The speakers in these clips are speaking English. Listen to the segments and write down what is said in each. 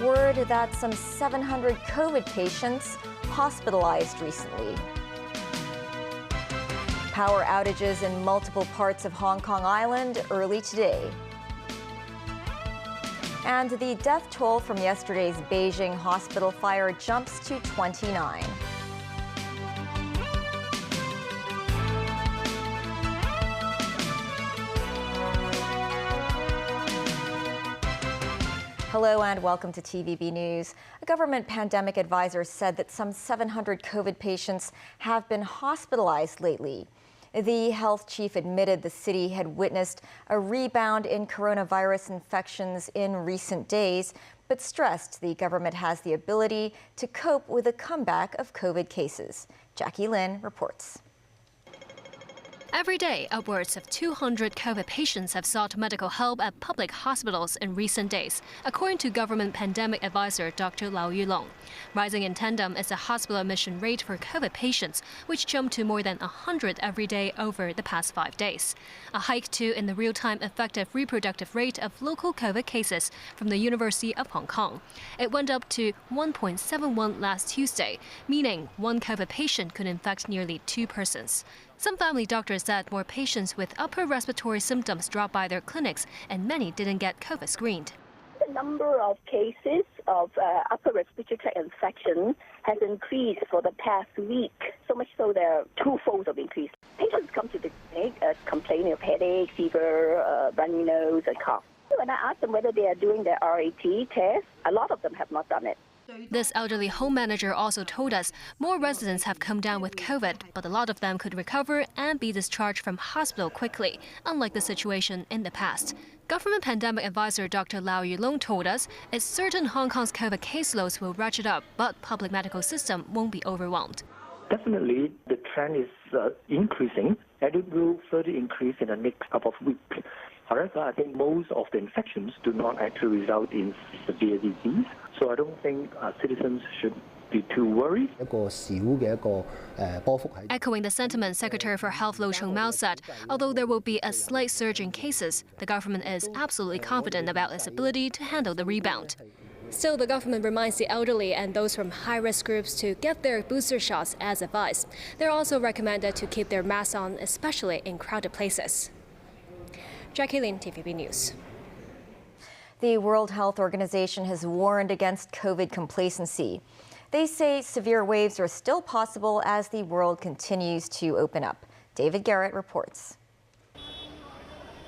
Word that some 700 COVID patients hospitalized recently. Power outages in multiple parts of Hong Kong Island early today. And the death toll from yesterday's Beijing hospital fire jumps to 29. Hello and welcome to TVB News. A government pandemic advisor said that some 700 COVID patients have been hospitalized lately. The health chief admitted the city had witnessed a rebound in coronavirus infections in recent days, but stressed the government has the ability to cope with a comeback of COVID cases. Jackie Lin reports. Every day, upwards of 200 COVID patients have sought medical help at public hospitals in recent days, according to government pandemic advisor Dr. Lau Yulong. Rising in tandem is the hospital admission rate for COVID patients, which jumped to more than 100 every day over the past 5 days. A hike too in the real-time effective reproductive rate of local COVID cases from the University of Hong Kong. It went up to 1.71 last Tuesday, meaning one COVID patient could infect nearly 2 persons. Some family doctors said more patients with upper respiratory symptoms dropped by their clinics, and many didn't get COVID screened. The number of cases of upper respiratory tract infection has increased for the past week, so much so there are twofold of increase. Patients come to the clinic complaining of headache, fever, runny nose, and cough. When I ask them whether they are doing their RAT test, a lot of them have not done it. This elderly home manager also told us more residents have come down with COVID, but a lot of them could recover and be discharged from hospital quickly, unlike the situation in the past. Government pandemic advisor Dr. Lau Yulong told us it's certain Hong Kong's COVID caseloads will ratchet up, but public medical system won't be overwhelmed. Definitely, the trend is increasing, and it will further increase in the next couple of weeks. However, I think most of the infections do not actually result in severe disease, so I don't think citizens should be too worried. Echoing the sentiment, Secretary for Health Lo Chung-Mao said, although there will be a slight surge in cases, the government is absolutely confident about its ability to handle the rebound. Still, the government reminds the elderly and those from high-risk groups to get their booster shots as advised. They're also recommended to keep their masks on, especially in crowded places. Jackie Lin, TVB News. The World Health Organization has warned against COVID complacency. They say severe waves are still possible as the world continues to open up. David Garrett reports.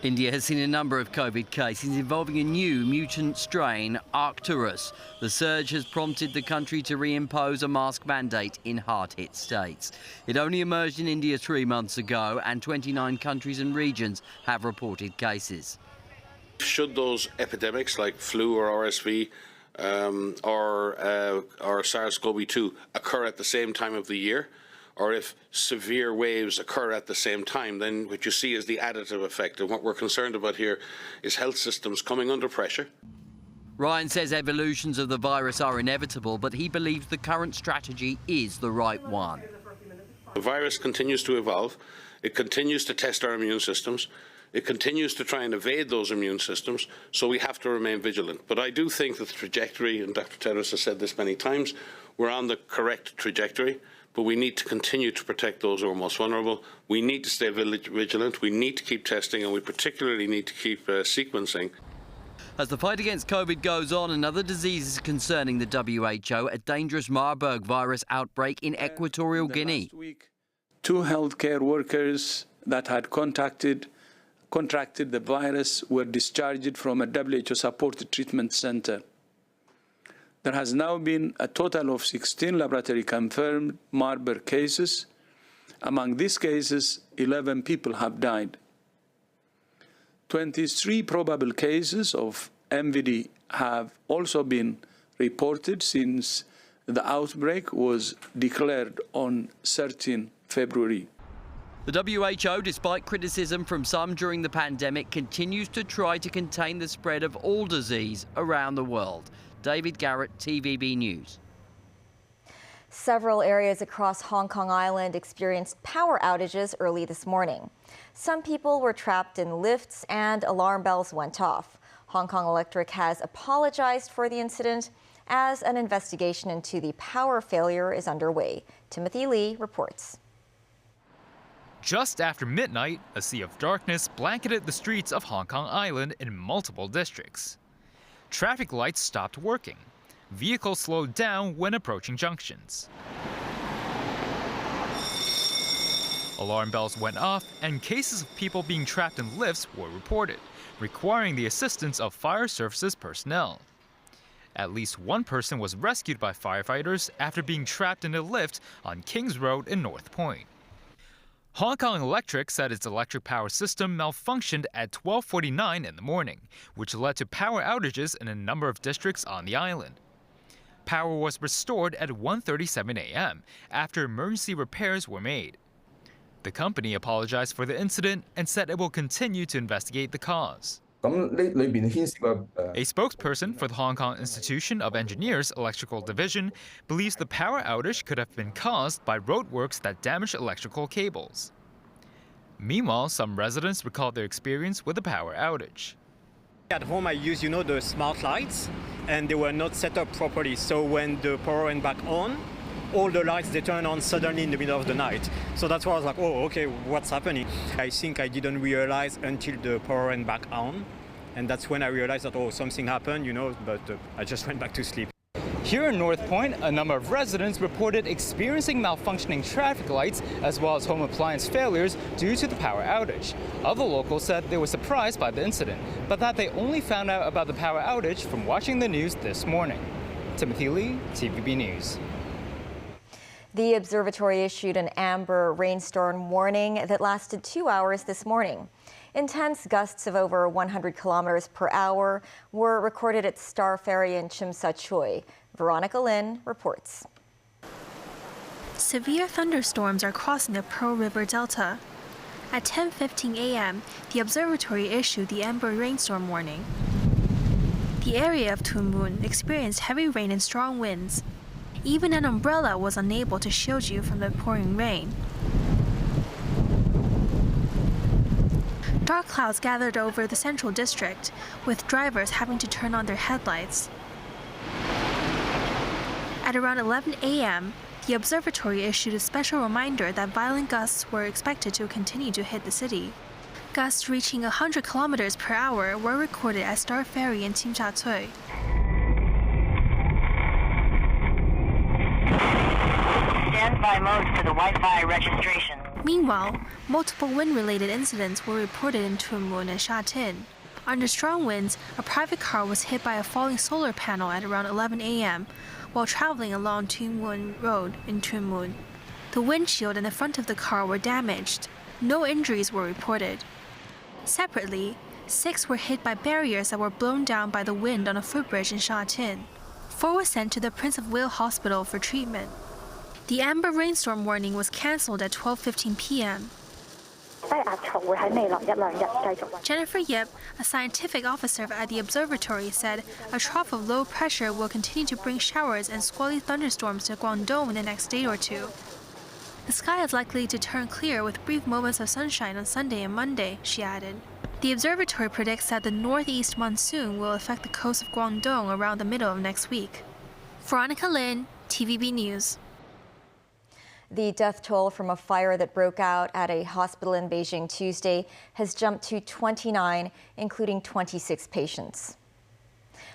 India has seen a number of COVID cases involving a new mutant strain, Outages. The surge has prompted the country to reimpose a mask mandate in hard-hit states. It only emerged in India 3 months ago, and 29 countries and regions have reported cases. Should those epidemics like flu or RSV or SARS-CoV-2 occur at the same time of the year, or if severe waves occur at the same time, then what you see is the additive effect. And what we're concerned about here is health systems coming under pressure. Ryan says evolutions of the virus are inevitable, but he believes the current strategy is the right one. The virus continues to evolve. It continues to test our immune systems. It continues to try and evade those immune systems, so we have to remain vigilant. But I do think that the trajectory, and Dr. Tedros has said this many times, we're on the correct trajectory. But we need to continue to protect those who are most vulnerable. We need to stay vigilant. We need to keep testing, and we particularly need to keep sequencing. As the fight against COVID goes on, another disease is concerning the WHO, a dangerous Marburg virus outbreak in Equatorial Guinea. Last week, 2 healthcare workers that had contracted the virus were discharged from a WHO-supported treatment center. There has now been a total of 16 laboratory-confirmed Marburg cases. Among these cases, 11 people have died. 23 probable cases of MVD have also been reported since the outbreak was declared on 13 February. The WHO, despite criticism from some during the pandemic, continues to try to contain the spread of all disease around the world. David Garrett, TVB News. Several areas across Hong Kong Island experienced power outages early this morning. Some people were trapped in lifts and alarm bells went off. Hong Kong Electric has apologized for the incident as an investigation into the power failure is underway. Timothy Lee reports. Just after midnight, a sea of darkness blanketed the streets of Hong Kong Island in multiple districts. Traffic lights stopped working. Vehicles slowed down when approaching junctions. Alarm bells went off and cases of people being trapped in lifts were reported, requiring the assistance of fire services personnel. At least one person was rescued by firefighters after being trapped in a lift on Kings Road in North Point. Hong Kong Electric said its electric power system malfunctioned at 12:49 in the morning, which led to power outages in a number of districts on the island. Power was restored at 1:37 a.m. after emergency repairs were made. The company apologized for the incident and said it will continue to investigate the cause. A spokesperson for the Hong Kong Institution of Engineers Electrical Division believes the power outage could have been caused by roadworks that damaged electrical cables. Meanwhile, some residents recalled their experience with the power outage. At home I use, the smart lights, and they were not set up properly. So when the power went back on, all the lights, they turn on suddenly in the middle of the night. So that's why I was like, oh, okay, what's happening? I think I didn't realize until the power went back on. And that's when I realized that, oh, something happened, but I just went back to sleep. Here in North Point, a number of residents reported experiencing malfunctioning traffic lights as well as home appliance failures due to the power outage. Other locals said they were surprised by the incident, but that they only found out about the power outage from watching the news this morning. Timothy Lee, TVB News. The observatory issued an amber rainstorm warning that lasted 2 hours this morning. Intense gusts of over 100 kilometers per hour were recorded at Star Ferry in Tsim Sha Tsui. Veronica Lin reports. Severe thunderstorms are crossing the Pearl River Delta. At 10:15 a.m., the observatory issued the amber rainstorm warning. The area of Tuen Mun experienced heavy rain and strong winds. Even an umbrella was unable to shield you from the pouring rain. Dark clouds gathered over the central district, with drivers having to turn on their headlights. At around 11 a.m., the observatory issued a special reminder that violent gusts were expected to continue to hit the city. Gusts reaching 100 kilometers per hour were recorded at Star Ferry in Tsim Sha Tsui. Standby mode for the Wi-Fi registration. Meanwhile, multiple wind-related incidents were reported in Tuen Mun and Sha Tin. Under strong winds, a private car was hit by a falling solar panel at around 11 a.m. while traveling along Tuen Mun Road in Tuen Mun. The windshield and the front of the car were damaged. No injuries were reported. Separately, 6 were hit by barriers that were blown down by the wind on a footbridge in Sha Tin. 4 were sent to the Prince of Wales Hospital for treatment. The amber rainstorm warning was cancelled at 12:15 p.m. Jennifer Yip, a scientific officer at the observatory, said a trough of low pressure will continue to bring showers and squally thunderstorms to Guangdong in the next day or two. The sky is likely to turn clear with brief moments of sunshine on Sunday and Monday, she added. The observatory predicts that the northeast monsoon will affect the coast of Guangdong around the middle of next week. Veronica Lin, TVB News. The death toll from a fire that broke out at a hospital in Beijing Tuesday has jumped to 29, including 26 patients.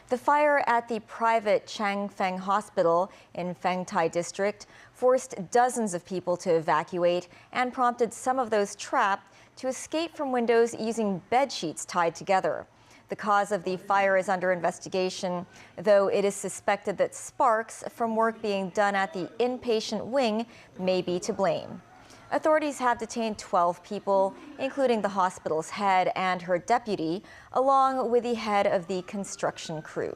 The fire at the private Changfeng Hospital in Fengtai District forced dozens of people to evacuate and prompted some of those trapped to escape from windows using bed sheets tied together. The cause of the fire is under investigation, though it is suspected that sparks from work being done at the inpatient wing may be to blame. Authorities have detained 12 people, including the hospital's head and her deputy, along with the head of the construction crew.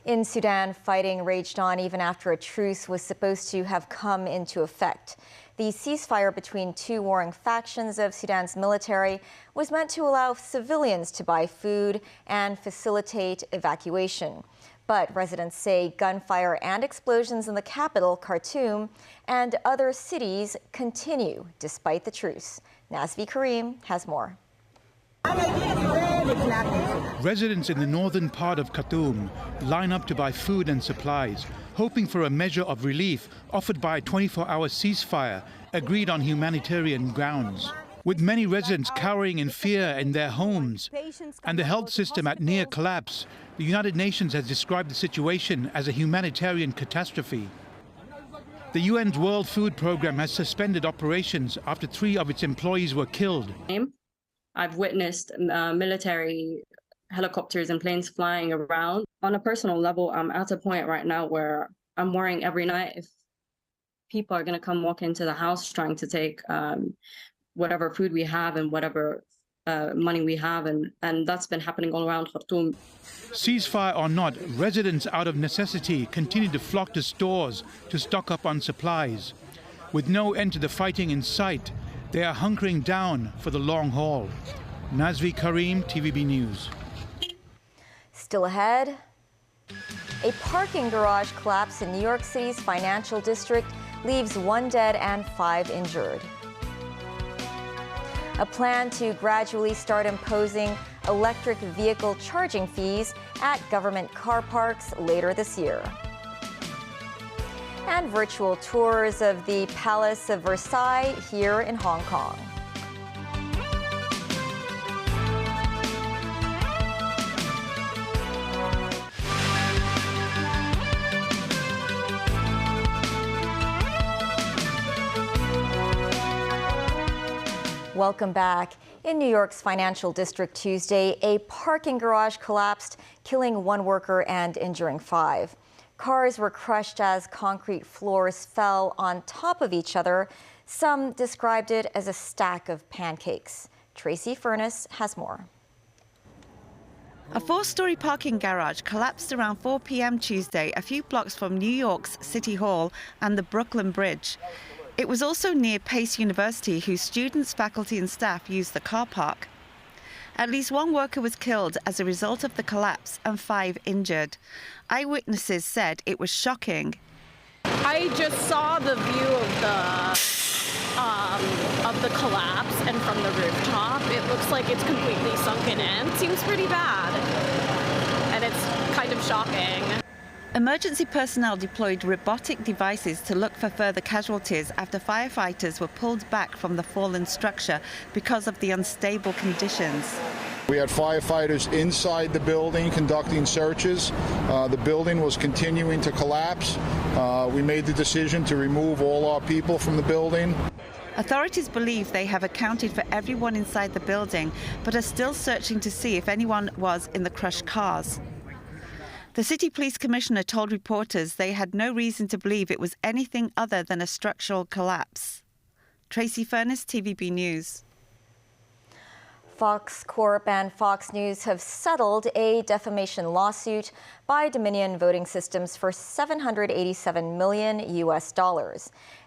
In Sudan, fighting raged on even after a truce was supposed to have come into effect. The ceasefire between two warring factions of Sudan's military was meant to allow civilians to buy food and facilitate evacuation. But residents say gunfire and explosions in the capital, Khartoum, and other cities continue despite the truce. Nazvi Karim has more. Residents in the northern part of Khartoum line up to buy food and supplies, hoping for a measure of relief offered by a 24-hour ceasefire agreed on humanitarian grounds. With many residents cowering in fear in their homes and the health system at near collapse, the United Nations has described the situation as a humanitarian catastrophe. The UN's World Food Programme has suspended operations after 3 of its employees were killed. I've witnessed military helicopters and planes flying around. On a personal level, I'm at a point right now where I'm worrying every night if people are going to come walk into the house trying to take whatever food we have and whatever money we have, and that's been happening all around Khartoum. Ceasefire or not, residents out of necessity continue to flock to stores to stock up on supplies. With no end to the fighting in sight, they are hunkering down for the long haul. Nazvi Karim, TVB News. Still ahead, a parking garage collapse in New York City's financial district leaves 1 dead and 5 injured. A plan to gradually start imposing electric vehicle charging fees at government car parks later this year. And virtual tours of the Palace of Versailles here in Hong Kong. Welcome back. In New York's financial district Tuesday, a parking garage collapsed, killing 1 worker and injuring 5. Cars were crushed as concrete floors fell on top of each other. Some described it as a stack of pancakes. Tracy Furness has more. A 4-story parking garage collapsed around 4 p.m. Tuesday, a few blocks from New York's City Hall and the Brooklyn Bridge. It was also near Pace University, whose students, faculty and staff used the car park. At least 1 worker was killed as a result of the collapse and 5 injured. Eyewitnesses said it was shocking. I just saw the view of the collapse, and from the rooftop, it looks like it's completely sunken in. It seems pretty bad, and it's kind of shocking. Emergency personnel deployed robotic devices to look for further casualties after firefighters were pulled back from the fallen structure because of the unstable conditions. We had firefighters inside the building conducting searches. The building was continuing to collapse. We made the decision to remove all our people from the building. Authorities believe they have accounted for everyone inside the building, but are still searching to see if anyone was in the crushed cars. The City Police Commissioner told reporters they had no reason to believe it was anything other than a structural collapse. Tracy Furness, TVB News. Fox Corp and Fox News have settled a defamation lawsuit by Dominion Voting Systems for $787 million.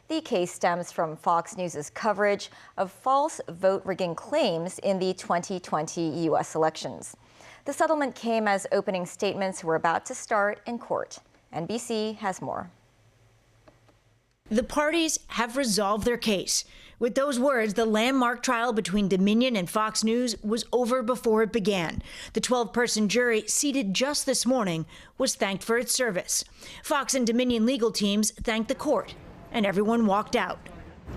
The case stems from Fox News' coverage of false vote rigging claims in the 2020 U.S. elections. The settlement came as opening statements were about to start in court. NBC has more. The parties have resolved their case. With those words, the landmark trial between Dominion and Fox News was over before it began. The 12-person jury, seated just this morning, was thanked for its service. Fox and Dominion legal teams thanked the court, and everyone walked out.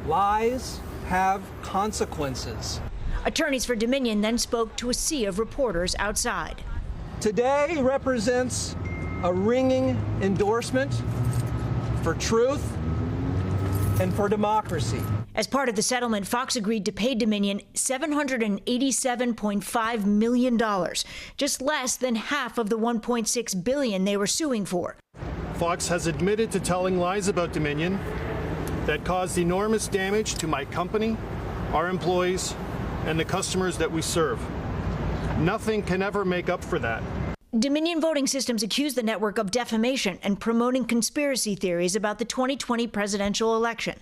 Lies have consequences. Attorneys for Dominion then spoke to a sea of reporters outside. Today represents a ringing endorsement for truth and for democracy. As part of the settlement, Fox agreed to pay Dominion $787.5 million, just less than half of the $1.6 billion they were suing for. Fox has admitted to telling lies about Dominion that caused enormous damage to my company, our employees, and the customers that we serve. Nothing can ever make up for that. Dominion Voting Systems accused the network of defamation and promoting conspiracy theories about the 2020 presidential election.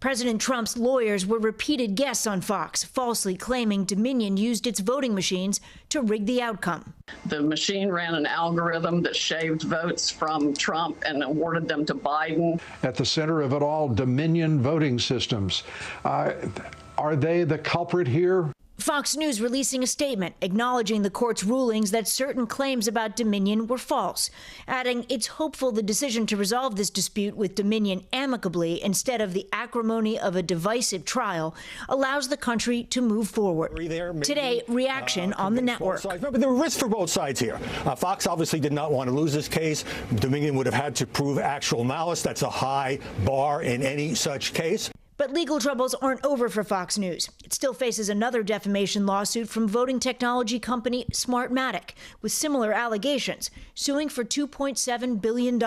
President Trump's lawyers were repeated guests on Fox, falsely claiming Dominion used its voting machines to rig the outcome. The machine ran an algorithm that shaved votes from Trump and awarded them to Biden. At the center of it all, Dominion voting systems. Are they the culprit here? Fox News releasing a statement acknowledging the court's rulings that certain claims about Dominion were false, adding it's hopeful the decision to resolve this dispute with Dominion amicably instead of the acrimony of a divisive trial allows the country to move forward. Today, reaction on the network. Remember, there were risks for both sides here. Fox obviously did not want to lose this case. Dominion would have had to prove actual malice. That's a high bar in any such case. But legal troubles aren't over for Fox News. It still faces another defamation lawsuit from voting technology company Smartmatic with similar allegations, suing for $2.7 billion.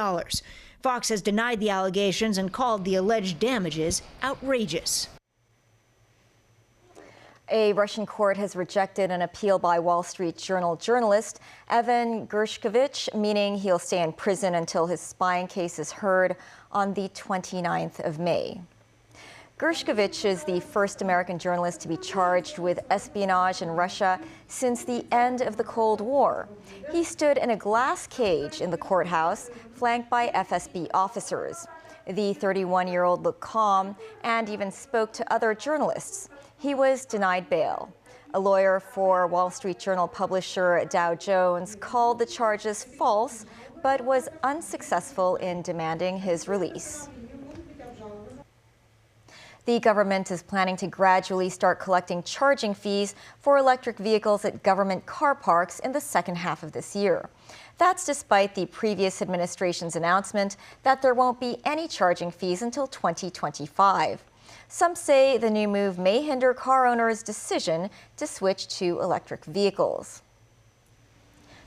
Fox has denied the allegations and called the alleged damages outrageous. A Russian court has rejected an appeal by Wall Street Journal journalist Evan Gershkovich, meaning he'll stay in prison until his spying case is heard on the 29th of May. Gershkovich is the first American journalist to be charged with espionage in Russia since the end of the Cold War. He stood in a glass cage in the courthouse, flanked by FSB officers. The 31-year-old looked calm and even spoke to other journalists. He was denied bail. A lawyer for Wall Street Journal publisher Dow Jones called the charges false, but was unsuccessful in demanding his release. The government is planning to gradually start collecting charging fees for electric vehicles at government car parks in the second half of this year. That's despite the previous administration's announcement that there won't be any charging fees until 2025. Some say the new move may hinder car owners' decision to switch to electric vehicles.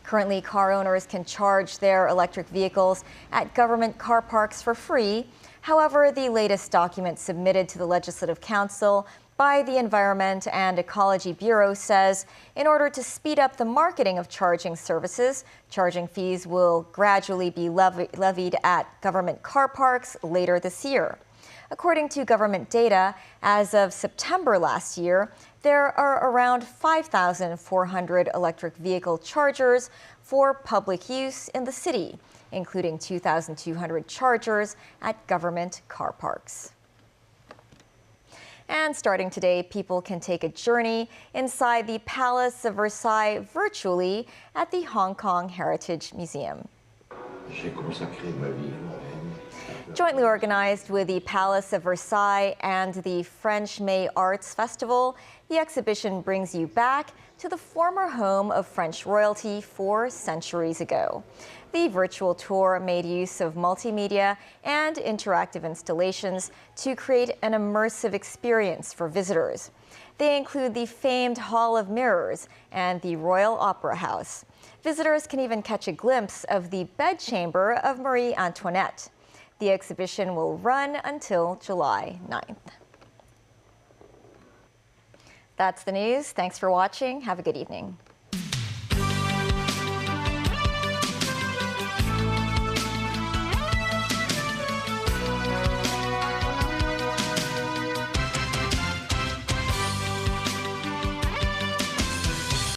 Currently, car owners can charge their electric vehicles at government car parks for free. However, the latest document submitted to the Legislative Council by the Environment and Ecology Bureau says in order to speed up the marketing of charging services, charging fees will gradually be levied at government car parks later this year. According to government data, as of September last year, there are around 5,400 electric vehicle chargers for public use in the city, including 2,200 chargers at government car parks. And starting today, people can take a journey inside the Palace of Versailles virtually at the Hong Kong Heritage Museum. Jointly organized with the Palace of Versailles and the French May Arts Festival, the exhibition brings you back to the former home of French royalty 4 centuries ago. The virtual tour made use of multimedia and interactive installations to create an immersive experience for visitors. They include the famed Hall of Mirrors and the Royal Opera House. Visitors can even catch a glimpse of the bedchamber of Marie Antoinette. The exhibition will run until July 9th. That's the news. Thanks for watching. Have a good evening.